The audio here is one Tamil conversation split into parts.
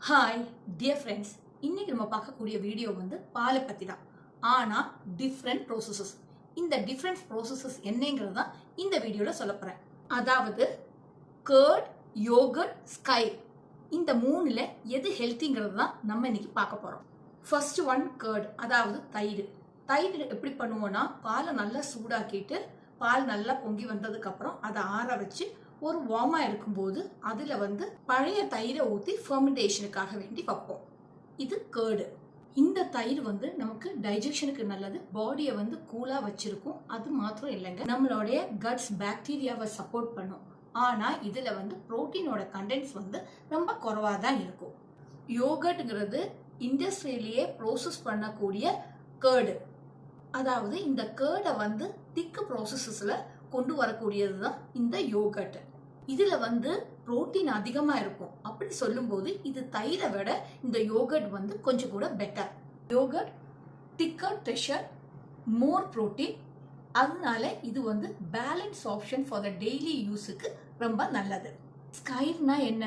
ஹாய் டியர் ஃப்ரெண்ட்ஸ், இன்னைக்கு நம்ம பார்க்கக்கூடிய வீடியோ வந்து பாலை பற்றி தான். ஆனால் டிஃப்ரெண்ட் ப்ரோசஸஸ். இந்த டிஃப்ரெண்ட் ப்ரோசஸஸ் என்னங்கிறது தான் இந்த வீடியோவில் சொல்ல போகிறேன். அதாவது கர்ட், யோகர்ட், ஸ்கைர், இந்த மூணில் எது ஹெல்த்திங்கிறது தான் நம்ம இன்னைக்கு பார்க்க போகிறோம். ஃபர்ஸ்ட் ஒன் கர்ட், அதாவது தயிர். தயிர் எப்படி பண்ணுவோன்னா, பாலை நல்லா சூடாக்கிட்டு பால் நல்லா பொங்கி வந்ததுக்கப்புறம் அதை ஆற வச்சு ஒரு வார்மா இருக்கும்போது அதில் வந்து பழைய தயிரை ஊற்றி ஃபெர்மெண்டேஷனுக்காக வேண்டி வைப்போம். இது கேர்டு. இந்த தயிர் வந்து நமக்கு டைஜஷனுக்கு நல்லது, பாடியை வந்து கூலாக வச்சிருக்கும். அது மாத்திரம் இல்லைங்க, நம்மளுடைய கட்ஸ் பாக்டீரியாவை சப்போர்ட் பண்ணும். ஆனால் இதில் வந்து புரோட்டீனோட கண்டென்ட்ஸ் வந்து ரொம்ப குறைவாக தான் இருக்கும். யோகர்ட்ங்கிறது இண்டஸ்ட்ரியிலேயே ப்ரோசஸ் பண்ணக்கூடிய கேர்டு. அதாவது இந்த கேர்டை வந்து திக்கு ப்ராசஸஸில் கொண்டு வரக்கூடியது தான் இந்த யோகர்ட். இதுல வந்து புரோட்டீன் அதிகமா இருக்கும். அப்படி சொல்லும்போது இது தயிரை விட இந்த யோகர்ட் வந்து கொஞ்சம் கூட better. Yogurt thicker texture, more protein. அதனால இது வந்து balance option for the daily யூஸுக்கு ரொம்ப நல்லது. ஸ்கைர்னா என்ன?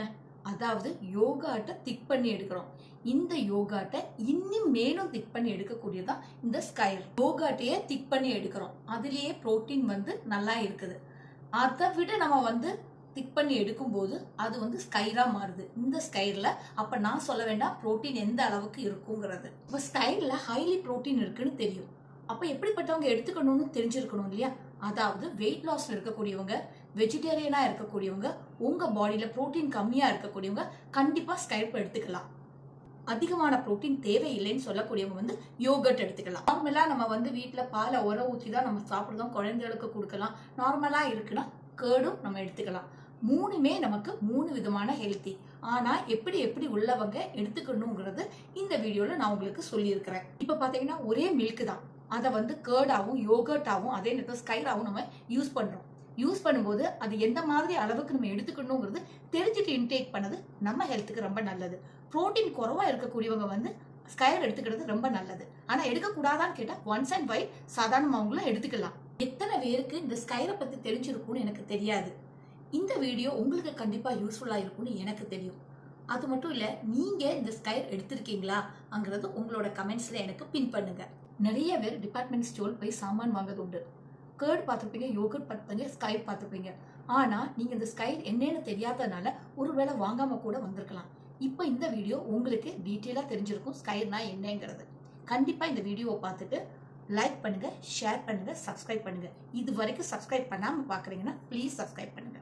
அதாவது யோகாட்டை திக் பண்ணி எடுக்கிறோம். இந்த யோகாட்டை இன்னும் மேலும் திக் பண்ணி எடுக்கக்கூடியதான் இந்த ஸ்கைர். யோகாட்டையே திக் பண்ணி எடுக்கிறோம், அதுலேயே புரோட்டீன் வந்து நல்லா இருக்குது. அதை விட நம்ம வந்து திக் பண்ணி எடுக்கும்போது அது வந்து ஸ்கைரா மாறுது. இந்த ஸ்கைர்ல அப்ப நான் சொல்ல வேண்டாம் புரோட்டீன் எந்த அளவுக்கு இருக்குங்கிறது. இப்போ ஸ்கைர்ல ஹைலி புரோட்டீன் இருக்குன்னு தெரியும். அப்ப எப்படிப்பட்டவங்க எடுத்துக்கணும்னு தெரிஞ்சிருக்கணும் இல்லையா? அதாவது வெயிட் லாஸ்ல இருக்கக்கூடியவங்க, வெஜிடேரியனா இருக்கக்கூடியவங்க, உங்க பாடியில புரோட்டீன் கம்மியா இருக்கக்கூடியவங்க கண்டிப்பா ஸ்கைர் எடுத்துக்கலாம். அதிகமான புரோட்டீன் தேவையில்லைன்னு சொல்லக்கூடியவங்க வந்து யோகர்ட் எடுத்துக்கலாம். நார்மலா நம்ம வந்து வீட்டுல பாலை உர ஊற்றி தான் நம்ம சாப்பிடுறோம், குழந்தைகளுக்கு கொடுக்கலாம். நார்மலா இருக்குன்னா கேர்டும் நம்ம எடுத்துக்கலாம். மூணுமே நமக்கு மூணு விதமான ஹெல்த்தி. ஆனா எப்படி எப்படி உள்ளவங்க எடுத்துக்கணுங்கிறது இந்த வீடியோல நான் உங்களுக்கு சொல்லியிருக்கிறேன். இப்ப பாத்தீங்கன்னா ஒரே மில்க் தான், அதை வந்து கேர்டாவும் யோகர்ட்டாவும் அதே நேரத்தில் ஸ்கைராவும் நம்ம யூஸ் பண்றோம். யூஸ் பண்ணும்போது அது எந்த மாதிரி அளவுக்கு நம்ம எடுத்துக்கணுங்கிறது தெரிஞ்சுட்டு இன்டேக் பண்ணது நம்ம ஹெல்த்துக்கு ரொம்ப நல்லது. புரோட்டீன் குறைவா இருக்கக்கூடியவங்க வந்து ஸ்கைர் எடுத்துக்கிறது ரொம்ப நல்லது. ஆனா எடுக்கக்கூடாதான்னு கேட்டா ஒன்ஸ் அண்ட் வைட் சாதாரணமாவங்களும் எடுத்துக்கலாம். எத்தனை பேருக்கு இந்த ஸ்கைரை பத்தி தெரிஞ்சிருக்கும்னு எனக்கு தெரியாது. இந்த வீடியோ உங்களுக்கு கண்டிப்பா யூஸ்ஃபுல்லா இருக்கும்னு எனக்கு தெரியும். அது மட்டும் இல்ல, நீங்க இந்த ஸ்கைர் எடுத்திருக்கீங்களாங்கிறது உங்களோட கமெண்ட்ஸ்ல எனக்கு பின் பண்ணுங்க. நிறைய பேர் டிபார்ட்மெண்ட் ஸ்டோர் போய் சாமான் வாங்குறது உண்டு. கேர்ட் பார்த்துருப்பீங்க, யோகர்ட் பார்த்துப்பீங்க, ஸ்கைர் பார்த்துப்பீங்க. ஆனா நீங்க இந்த ஸ்கைர் என்னன்னு தெரியாதனால ஒருவேளை வாங்காம கூட வந்திருக்கலாம். இப்போ இந்த வீடியோ உங்களுக்கு டீட்டெயிலா தெரிஞ்சிருக்கும் ஸ்கைர்னா என்னங்கிறது. கண்டிப்பா இந்த வீடியோவை பார்த்துட்டு லைக் பண்ணுங்க, ஷேர் பண்ணுங்க, சப்ஸ்கிரைப் பண்ணுங்க. இது வரைக்கும் சப்ஸ்கிரைப் பண்ணாம பாக்குறீங்கன்னா ப்ளீஸ் சப்ஸ்கிரைப் பண்ணுங்க.